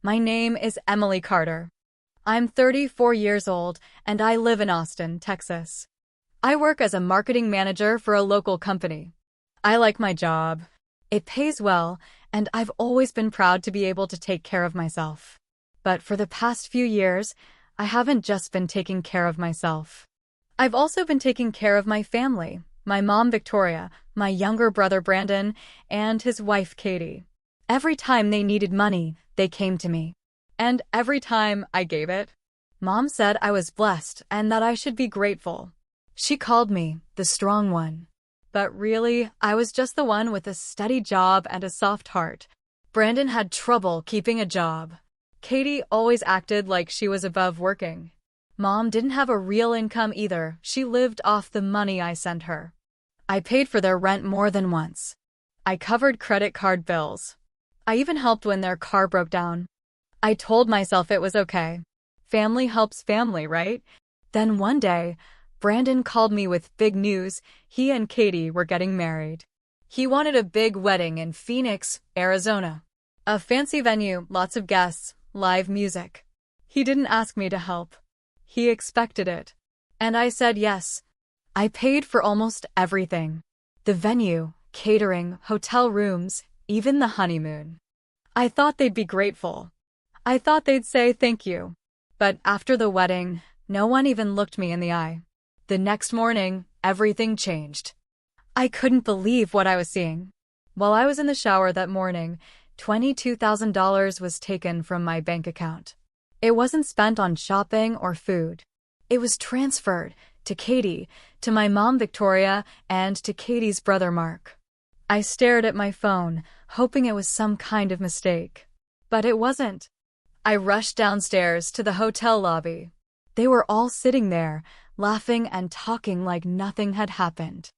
My name is Emily Carter. I'm 34 years old, and I live in Austin, Texas. I work as a marketing manager for a local company. I like my job. It pays well, and I've always been proud to be able to take care of myself. But for the past few years, I haven't just been taking care of myself. I've also been taking care of my family, my mom Victoria, my younger brother Brandon, and his wife Katie. Every time they needed money, they came to me. And every time I gave it, Mom said I was blessed and that I should be grateful. She called me the strong one. But really, I was just the one with a steady job and a soft heart. Brandon had trouble keeping a job. Katie always acted like she was above working. Mom didn't have a real income either. She lived off the money I sent her. I paid for their rent more than once. I covered credit card bills. I even helped when their car broke down. I told myself it was okay. Family helps family, right? Then one day, Brandon called me with big news. He and Katie were getting married. He wanted a big wedding in Phoenix, Arizona. A fancy venue, lots of guests, live music. He didn't ask me to help. He expected it. And I said yes. I paid for almost everything. The venue, catering, hotel rooms, even the honeymoon. I thought they'd be grateful. I thought they'd say thank you. But after the wedding, no one even looked me in the eye. The next morning, everything changed. I couldn't believe what I was seeing. While I was in the shower that morning, $22,000 was taken from my bank account. It wasn't spent on shopping or food. It was transferred to Katie, to my mom Victoria, and to Katie's brother Mark. I stared at my phone, hoping it was some kind of mistake. But it wasn't. I rushed downstairs to the hotel lobby. They were all sitting there, laughing and talking like nothing had happened.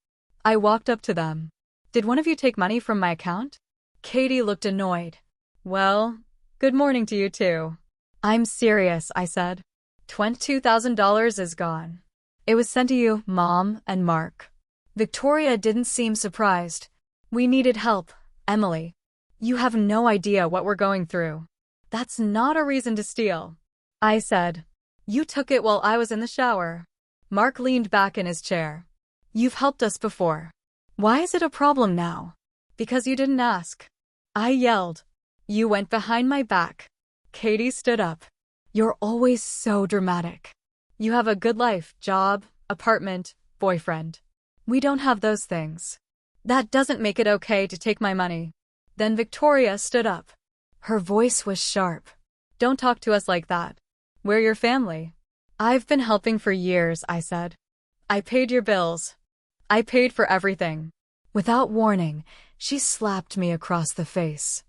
I walked up to them. "Did one of you take money from my account?" Katie looked annoyed. "Well, good morning to you too." "I'm serious," I said. $22,000 is gone. It was sent to you, Mom, and Mark. Victoria didn't seem surprised. "We needed help, Emily. You have no idea what we're going through. That's not a reason to steal." I said. "You took it while I was in the shower." Mark leaned back in his chair. "You've helped us before. Why is it a problem now?" "Because you didn't ask." I yelled. "You went behind my back." Katie stood up. "You're always so dramatic. You have a good life, job, apartment, boyfriend. We don't have those things. That doesn't make it okay to take my money." Then Victoria stood up. Her voice was sharp. "Don't talk to us like that. We're your family." "I've been helping for years," I said. "I paid your bills. I paid for everything." Without warning, she slapped me across the face.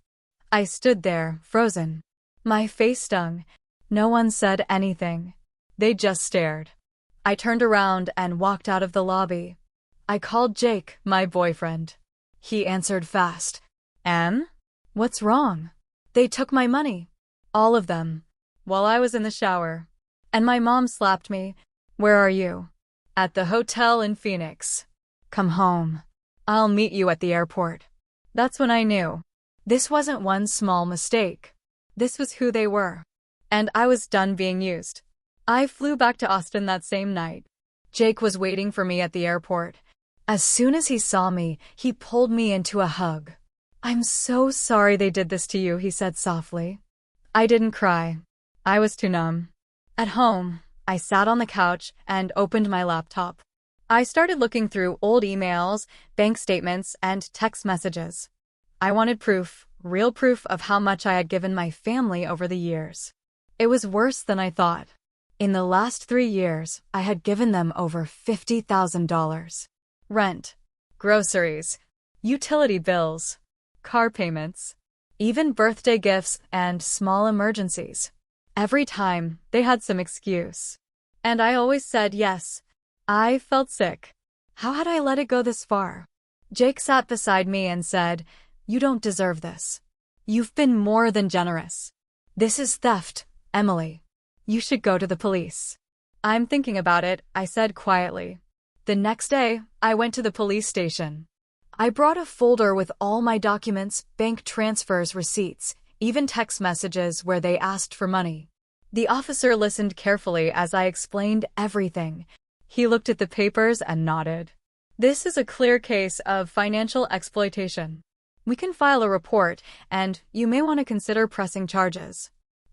I stood there, frozen. My face stung. No one said anything. They just stared. I turned around and walked out of the lobby. I called Jake, my boyfriend. He answered fast. "Em? What's wrong?" "They took my money. All of them. While I was in the shower. And my mom slapped me." "Where are you?" "At the hotel in Phoenix." "Come home. I'll meet you at the airport." That's when I knew. This wasn't one small mistake. This was who they were. And I was done being used. I flew back to Austin that same night. Jake was waiting for me at the airport. As soon as he saw me, he pulled me into a hug. "I'm so sorry they did this to you," he said softly. I didn't cry. I was too numb. At home, I sat on the couch and opened my laptop. I started looking through old emails, bank statements, and text messages. I wanted proof, real proof of how much I had given my family over the years. It was worse than I thought. In the last 3 years, I had given them over $50,000. Rent, groceries, utility bills, car payments, even birthday gifts and small emergencies. Every time, they had some excuse. And I always said yes. I felt sick. How had I let it go this far? Jake sat beside me and said, "You don't deserve this. You've been more than generous. This is theft, Emily. You should go to the police." "I'm thinking about it," I said quietly. The next day, I went to the police station. I brought a folder with all my documents, bank transfers, receipts, even text messages where they asked for money. The officer listened carefully as I explained everything. He looked at the papers and nodded. This is a clear case of financial exploitation. We can file a report, and you may want to consider pressing charges.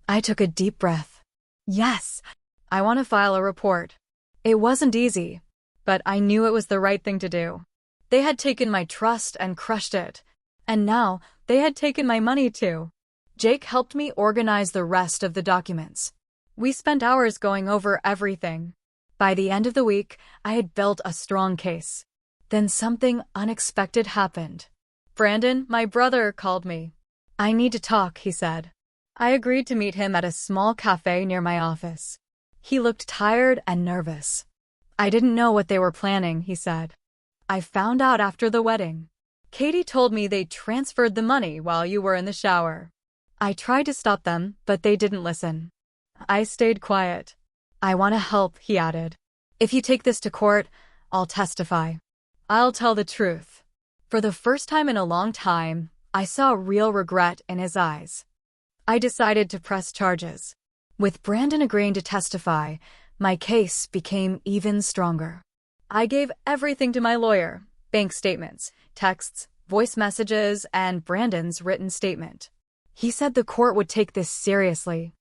I took a deep breath. Yes, I want to file a report. It wasn't easy, but I knew it was the right thing to do. They had taken my trust and crushed it. And now, they had taken my money too. Jake helped me organize the rest of the documents. We spent hours going over everything. By the end of the week, I had built a strong case. Then something unexpected happened. Brandon, my brother, called me. I need to talk, he said. I agreed to meet him at a small cafe near my office. He looked tired and nervous. I didn't know what they were planning, he said. I found out after the wedding. Katie told me they transferred the money while you were in the shower. I tried to stop them, but they didn't listen. I stayed quiet. I want to help, he added. If you take this to court, I'll testify. I'll tell the truth. For the first time in a long time, I saw real regret in his eyes. I decided to press charges. With Brandon agreeing to testify, my case became even stronger. I gave everything to my lawyer: bank statements, texts, voice messages, and Brandon's written statement. He said the court would take this seriously.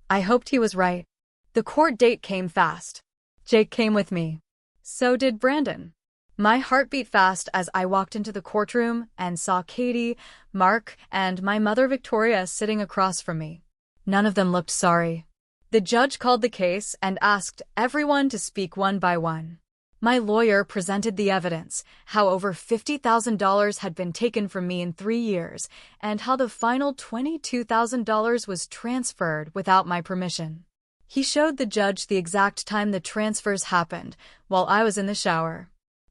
I hoped he was right. The court date came fast. Jake came with me. So did Brandon. My heart beat fast as I walked into the courtroom and saw Katie, Mark, and my mother Victoria sitting across from me. None of them looked sorry. The judge called the case and asked everyone to speak one by one. My lawyer presented the evidence, how over $50,000 had been taken from me in 3 years, and how the final $22,000 was transferred without my permission. He showed the judge the exact time the transfers happened, while I was in the shower.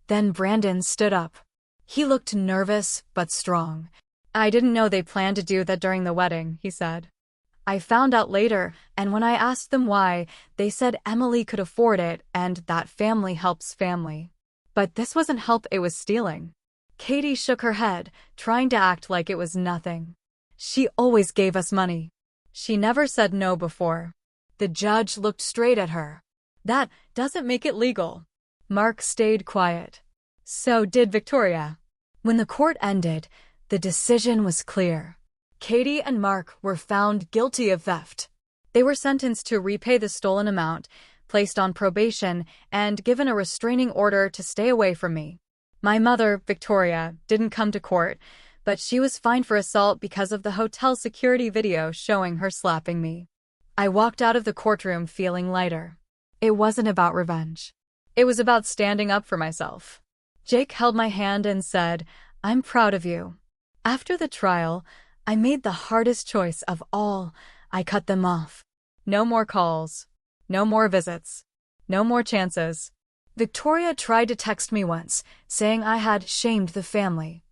Then Brandon stood up. He looked nervous but strong. I didn't know they planned to do that during the wedding, he said. I found out later, and when I asked them why, they said Emily could afford it and that family helps family. But this wasn't help, it was stealing. Katie shook her head, trying to act like it was nothing. She always gave us money. She never said no before. The judge looked straight at her. That doesn't make it legal. Mark stayed quiet. So did Victoria. When the court ended, the decision was clear. Katie and Mark were found guilty of theft. They were sentenced to repay the stolen amount, placed on probation, and given a restraining order to stay away from me. My mother, Victoria, didn't come to court, but she was fined for assault because of the hotel security video showing her slapping me. I walked out of the courtroom feeling lighter. It wasn't about revenge. It was about standing up for myself. Jake held my hand and said, "I'm proud of you." After the trial, I made the hardest choice of all. I cut them off. No more calls. No more visits. No more chances. Victoria tried to text me once, saying I had shamed the family.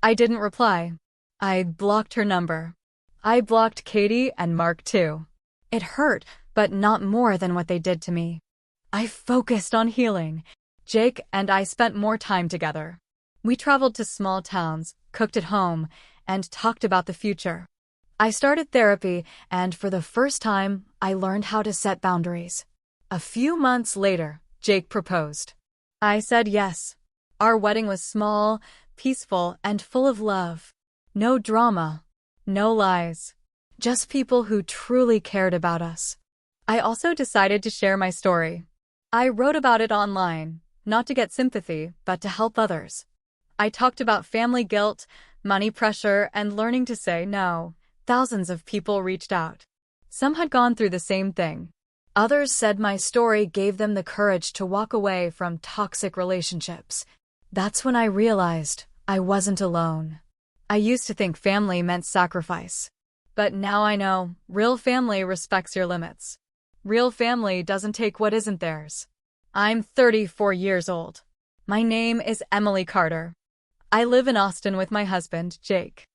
I didn't reply. I blocked her number. I blocked Katie and Mark too. It hurt, but not more than what they did to me. I focused on healing. Jake and I spent more time together. We traveled to small towns, cooked at home, and talked about the future. I started therapy, and for the first time, I learned how to set boundaries. A few months later, Jake proposed. I said yes. Our wedding was small, peaceful, and full of love. No drama. No lies. Just people who truly cared about us. I also decided to share my story. I wrote about it online, not to get sympathy, but to help others. I talked about family guilt, money pressure, and learning to say no. Thousands of people reached out. Some had gone through the same thing. Others said my story gave them the courage to walk away from toxic relationships. That's when I realized I wasn't alone. I used to think family meant sacrifice. But now I know real family respects your limits. Real family doesn't take what isn't theirs. I'm 34 years old. My name is Emily Carter. I live in Austin with my husband, Jake.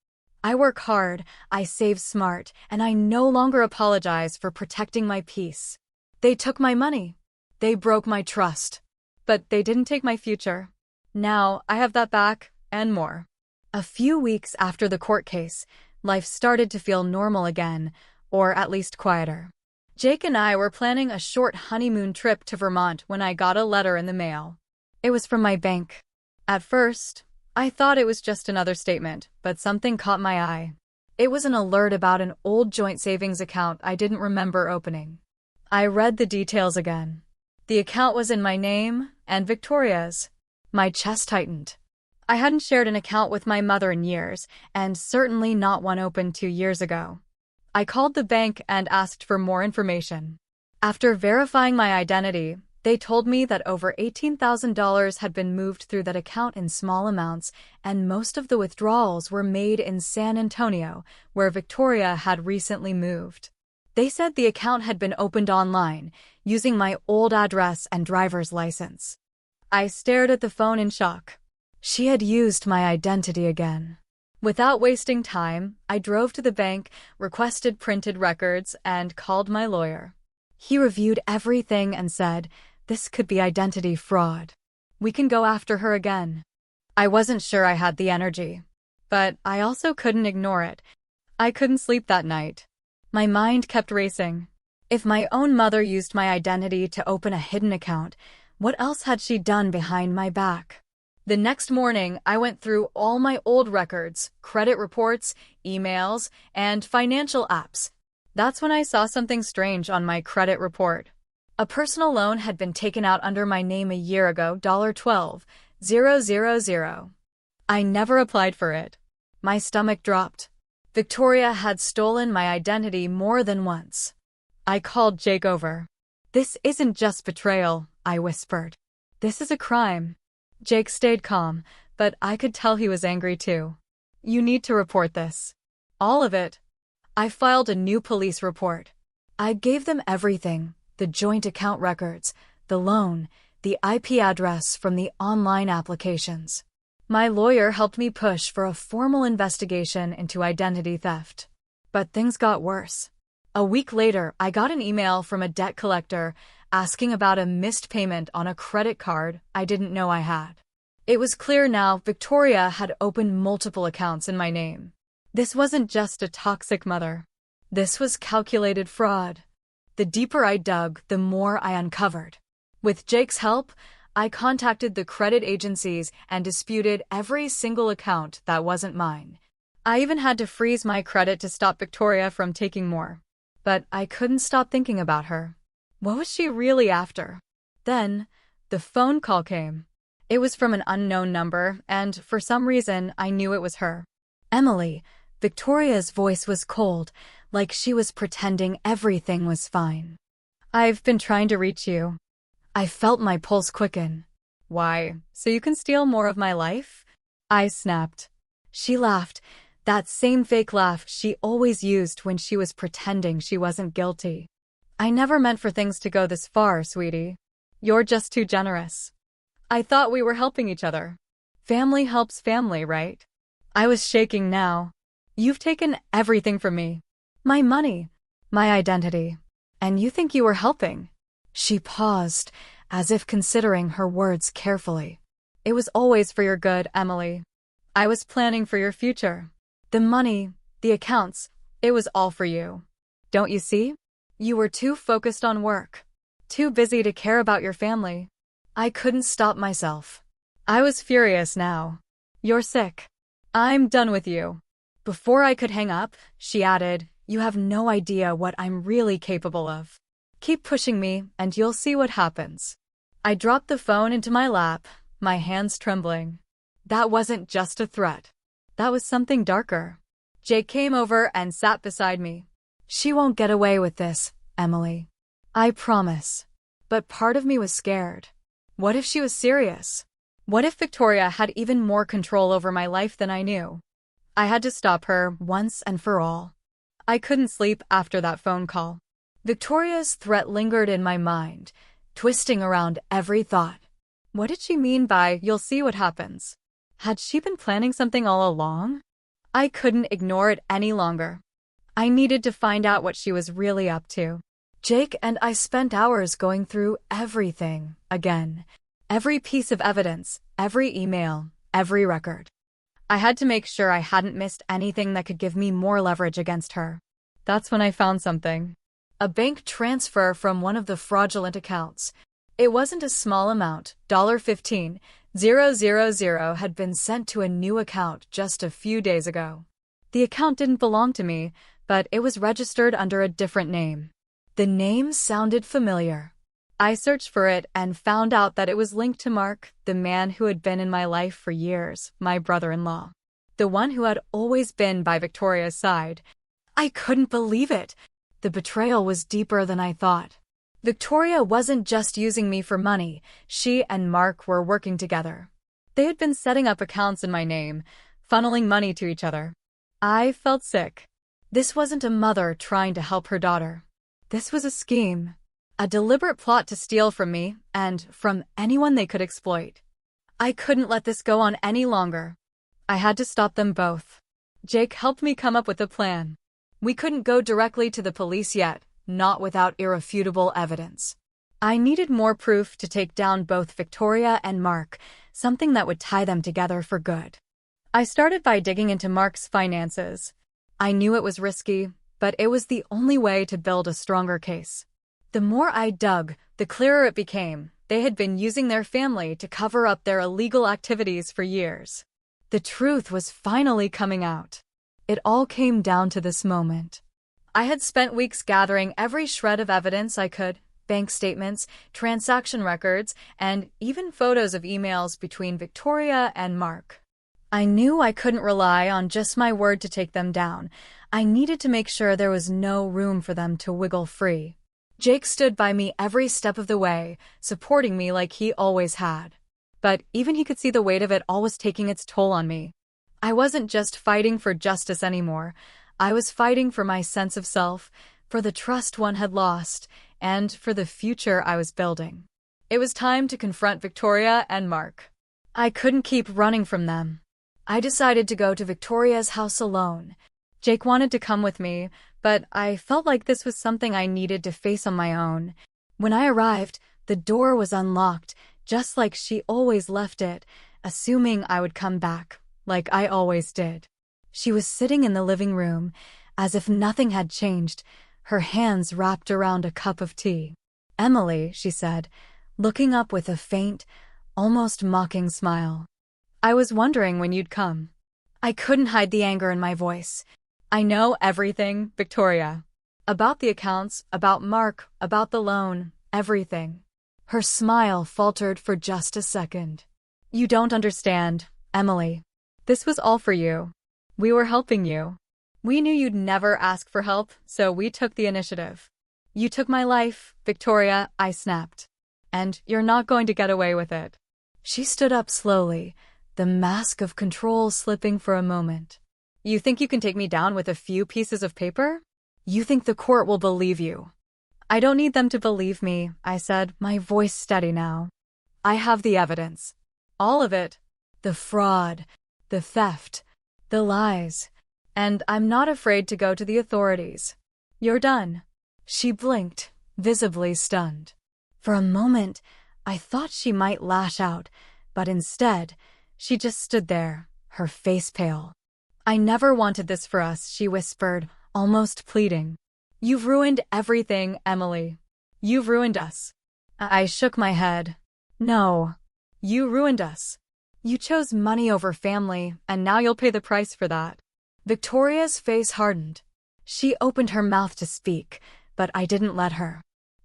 I work hard, I save smart, and I no longer apologize for protecting my peace. They took my money. They broke my trust. But they didn't take my future. Now I have that back, and more. A few weeks after the court case, Life started to feel normal again, or at least quieter. Jake and I were planning a short honeymoon trip to Vermont when I got a letter in the mail. It was from my bank. At first, I thought it was just another statement, but something caught my eye. It was an alert about an old joint savings account I didn't remember opening. I read the details again. The account was in my name and Victoria's. My chest tightened. I hadn't shared an account with my mother in years, and certainly not one opened 2 years ago. I called the bank and asked for more information. After verifying my identity, they told me that over $18,000 had been moved through that account in small amounts, and most of the withdrawals were made in San Antonio, where Victoria had recently moved. They said the account had been opened online, using my old address and driver's license. I stared at the phone in shock. She had used my identity again. Without wasting time, I drove to the bank, requested printed records, and called my lawyer. He reviewed everything and said, "This could be identity fraud. We can go after her again." I wasn't sure I had the energy, but I also couldn't ignore it. I couldn't sleep that night. My mind kept racing. If my own mother used my identity to open a hidden account, what else had she done behind my back? The next morning, I went through all my old records, credit reports, emails, and financial apps. That's when I saw something strange on my credit report. A personal loan had been taken out under my name a year ago, $12,000. I never applied for it. My stomach dropped. Victoria had stolen my identity more than once. I called Jake over. "This isn't just betrayal," I whispered. "This is a crime." Jake stayed calm, but I could tell he was angry too. "You need to report this. All of it." I filed a new police report. I gave them everything: the joint account records, the loan, the IP address from the online applications. My lawyer helped me push for a formal investigation into identity theft. But things got worse. A week later, I got an email from a debt collector asking about a missed payment on a credit card I didn't know I had. It was clear now Victoria had opened multiple accounts in my name. This wasn't just a toxic mother. This was calculated fraud. The deeper I dug, the more I uncovered. With Jake's help, I contacted the credit agencies and disputed every single account that wasn't mine. I even had to freeze my credit to stop Victoria from taking more. But I couldn't stop thinking about her. What was she really after? Then, the phone call came. It was from an unknown number, and for some reason, I knew it was her. Emily. Victoria's voice was cold, like she was pretending everything was fine. "I've been trying to reach you." I felt my pulse quicken. "Why, so you can steal more of my life?" I snapped. She laughed, that same fake laugh she always used when she was pretending she wasn't guilty. "I never meant for things to go this far, sweetie. You're just too generous. I thought we were helping each other. Family helps family, right?" I was shaking now. "You've taken everything from me. My money, my identity. And you think you were helping?" She paused, as if considering her words carefully. "It was always for your good, Emily. I was planning for your future. The money, the accounts, it was all for you. Don't you see? You were too focused on work, too busy to care about your family." I couldn't stop myself. I was furious now. "You're sick. I'm done with you." Before I could hang up, she added, "You have no idea what I'm really capable of. Keep pushing me, and you'll see what happens." I dropped the phone into my lap, my hands trembling. That wasn't just a threat. That was something darker. Jake came over and sat beside me. "She won't get away with this, Emily. I promise." But part of me was scared. What if she was serious? What if Victoria had even more control over my life than I knew? I had to stop her once and for all. I couldn't sleep after that phone call. Victoria's threat lingered in my mind, twisting around every thought. What did she mean by "you'll see what happens"? Had she been planning something all along? I couldn't ignore it any longer. I needed to find out what she was really up to. Jake and I spent hours going through everything again. Every piece of evidence, every email, every record. I had to make sure I hadn't missed anything that could give me more leverage against her. That's when I found something. A bank transfer from one of the fraudulent accounts. It wasn't a small amount, $15,000 had been sent to a new account just a few days ago. The account didn't belong to me, but it was registered under a different name. The name sounded familiar. I searched for it and found out that it was linked to Mark, the man who had been in my life for years, my brother-in-law. The one who had always been by Victoria's side. I couldn't believe it. The betrayal was deeper than I thought. Victoria wasn't just using me for money, she and Mark were working together. They had been setting up accounts in my name, funneling money to each other. I felt sick. This wasn't a mother trying to help her daughter. This was a scheme. A deliberate plot to steal from me, and from anyone they could exploit. I couldn't let this go on any longer. I had to stop them both. Jake helped me come up with a plan. We couldn't go directly to the police yet, not without irrefutable evidence. I needed more proof to take down both Victoria and Mark, something that would tie them together for good. I started by digging into Mark's finances. I knew it was risky, but it was the only way to build a stronger case. The more I dug, the clearer it became. They had been using their family to cover up their illegal activities for years. The truth was finally coming out. It all came down to this moment. I had spent weeks gathering every shred of evidence I could, bank statements, transaction records, and even photos of emails between Victoria and Mark. I knew I couldn't rely on just my word to take them down. I needed to make sure there was no room for them to wiggle free. Jake stood by me every step of the way, supporting me like he always had. But even he could see the weight of it all was taking its toll on me. I wasn't just fighting for justice anymore. I was fighting for my sense of self, for the trust one had lost, and for the future I was building. It was time to confront Victoria and Mark. I couldn't keep running from them. I decided to go to Victoria's house alone. Jake wanted to come with me, but I felt like this was something I needed to face on my own. When I arrived, the door was unlocked, just like she always left it, assuming I would come back, like I always did. She was sitting in the living room, as if nothing had changed, her hands wrapped around a cup of tea. "Emily," she said, looking up with a faint, almost mocking smile. "I was wondering when you'd come." I couldn't hide the anger in my voice. "I know everything, Victoria. About the accounts, about Mark, about the loan, everything." Her smile faltered for just a second. "You don't understand, Emily. This was all for you. We were helping you. We knew you'd never ask for help, so we took the initiative. You took my life, Victoria," I snapped. "And you're not going to get away with it." She stood up slowly, the mask of control slipping for a moment. "You think you can take me down with a few pieces of paper? You think the court will believe you?" "I don't need them to believe me," I said, my voice steady now. "I have the evidence. All of it. The fraud, the theft, the lies. And I'm not afraid to go to the authorities." "You're done." She blinked, visibly stunned. For a moment, I thought she might lash out, but instead, she just stood there, her face pale. "I never wanted this for us," she whispered, almost pleading. "You've ruined everything, Emily. You've ruined us." I shook my head. "No. You ruined us. You chose money over family, and now you'll pay the price for that." Victoria's face hardened. She opened her mouth to speak, but I didn't let her.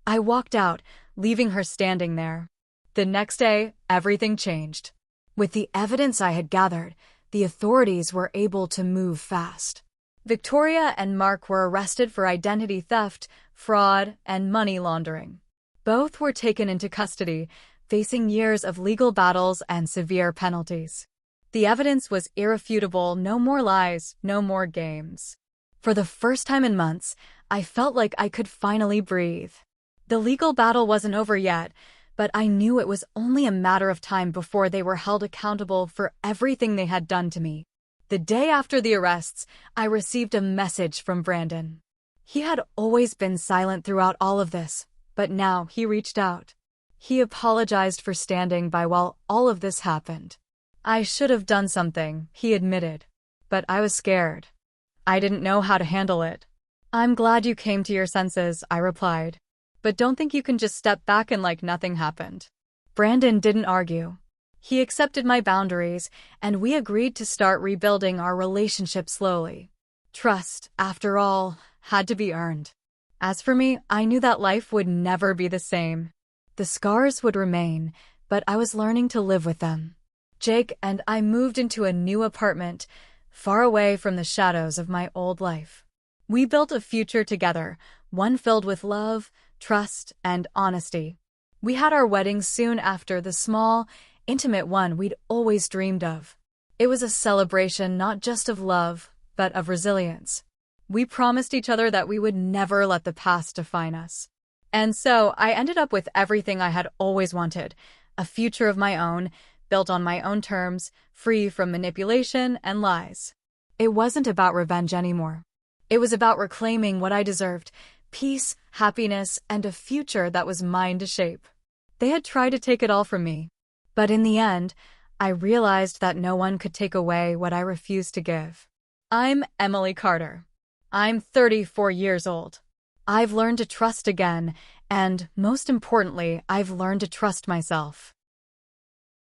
I walked out, leaving her standing there. The next day, everything changed. With the evidence I had gathered, the authorities were able to move fast. Victoria and Mark were arrested for identity theft, fraud, and money laundering. Both were taken into custody, facing years of legal battles and severe penalties. The evidence was irrefutable, no more lies, no more games. For the first time in months, I felt like I could finally breathe. The legal battle wasn't over yet, but I knew it was only a matter of time before they were held accountable for everything they had done to me. The day after the arrests, I received a message from Brandon. He had always been silent throughout all of this, but now he reached out. He apologized for standing by while all of this happened. I should have done something, he admitted. But I was scared. I didn't know how to handle it. I'm glad you came to your senses, I replied. But don't think you can just step back and like nothing happened. Brandon didn't argue. He accepted my boundaries, and we agreed to start rebuilding our relationship slowly. Trust, after all, had to be earned. As for me, I knew that life would never be the same. The scars would remain, but I was learning to live with them. Jake and I moved into a new apartment, far away from the shadows of my old life. We built a future together, one filled with love, trust, and honesty. We had our wedding soon after, the small, intimate one we'd always dreamed of. It was a celebration not just of love, but of resilience. We promised each other that we would never let the past define us. And so I ended up with everything I had always wanted, a future of my own, built on my own terms, free from manipulation and lies. It wasn't about revenge anymore. It was about reclaiming what I deserved: peace, happiness, and a future that was mine to shape. They had tried to take it all from me. But in the end, I realized that no one could take away what I refused to give. I'm Emily Carter. I'm 34 years old. I've learned to trust again, and most importantly, I've learned to trust myself.